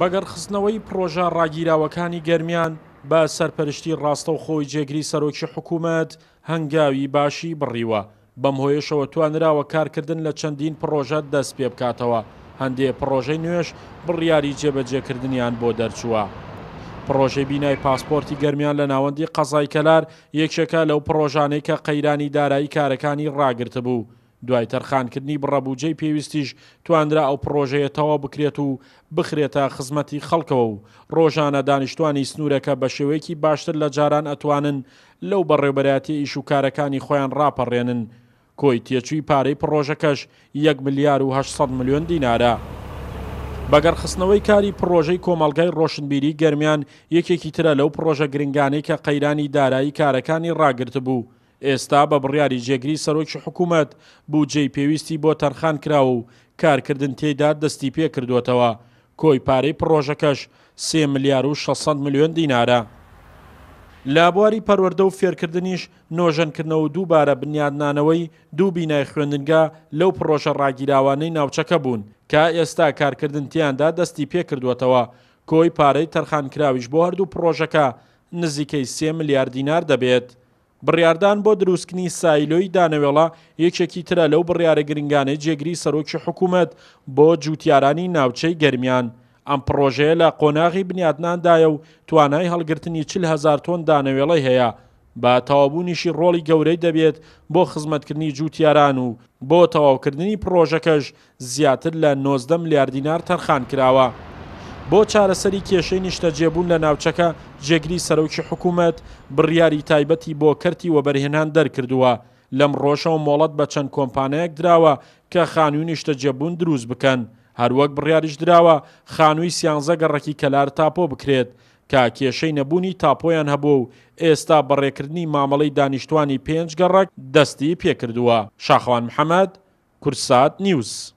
بەگەڕخستنەوەی پرۆژە ڕاگیراوەکانی گەرمیان بە سەرپەرشتی ڕاستەوخۆی جێگری سەرۆکی حکوومەت هەنگاوی باشی بڕیوە. بەم هۆیشەوە توانراوە کارکردن لە چەندین پرۆژە دەست پێ بکاتەوە. هەندێک پرۆژەی نوێش بڕیاری جێبەجێکردنیان بۆ دەرچووە. پرۆژەی بینای پاسپۆرتی گەرمیان لە ناوەندی قەزای کەلار یەکێکە لەو پرۆژانەی کە قەیرانی دارایی کارەکانی ڕاگرتە بوو. دوای تەرخانکردنی بڕەبوجەی پێویستیش توانرا ئەو پرۆژەیە تەواو بکرێت و بخرێتە خزمەتی خەڵکەوە و ڕۆژانە دانیشتوانی سنوورەکە بە شێوەیەکی باشتر لە جاران ئەتوانن لەو بەڕێوەبەرەتی ئیش و کارەکانی خۆیان ڕاپەڕێنن. کۆی تێچووی پارەی پرۆژەکەش 1 ملیار و 800 ملیۆن دینارە. بەگەڕخستنەوەی کاری پرۆژەی کۆمەڵگەی ڕۆشنبیری گەرمیان یەکێکی ترە لەو پرۆژە گرنگانەی کە قەیرانی دارایی کارەکانی ڕاگرت بوو. ئێستا بە بڕیاری جێگری سەرۆکی حکوومەت بودجەی پێویستی بۆ تەرخان کراوە و کارکردن تێیدا دەستی پێ کردوێتەوە. کۆی پارەی پرۆژەکەش 3 ملیار و 600 ملیۆن دینارە. لە بواری پەروەردە و فێرکردنیش نۆژەنکردنەوە و دووبارە بنیادنانەوەی دوو بینای خوێندنگا لەو پرۆژە ڕاگیراوانەی ناوچەکە بوون کە ئێستا کارکردن تیاندا دەستی پێ کردوێتەوە. کۆی پارەی تەرخانکراویش بۆ هەردوو پرۆژەکە نزیکەی 3 ملیار دینار دەبێت. بڕیاردان بۆ دروستکردنی سایلۆی دانەوێڵە یەکێکی ترە لەو بڕیارە گرنگانەی جێگری سەرۆکی حکوومەت بۆ جووتیارانی ناوچەی گەرمیان. ئەم پرۆژەیە لە قۆناغی بنیادناندایە و توانای هەڵگرتنی 40,000 تۆن دانەوێڵەی هەیە. بە تەواوبوونیشی ڕۆڵی گەورەی دەبێت بۆ خزمەتکردنی جووتیاران و بۆ تەواوکردنی پرۆژەکەش زیاتر لە 19 ملیار دینار تەرخان کراوە. بۆ چارەسەری کێشەی نیشتەجێبوون لە ناوچەکە جێگری سەرۆکی حکوومەت بڕیاری تایبەتی بۆ کەرتی وەبەرهێنان دەرکردووە. لەم ڕۆژەوە مۆڵەت بە چەند کۆمپانیایەک دراوە کە خانووی نیشتەجێبوون دروست بکەن. هەروەک بڕیاریش دراوە خانووی 13 گەڕەکی کەلار تاپۆ بکرێت کە کێشەی نەبوونی تاپۆیان هەبوو و ئێستا بەڕێکردنی مامەڵەی دانیشتوانی 5 گەڕەک دەستی پێکردووە. شاخەوان محەممەد، کورسات نیوز.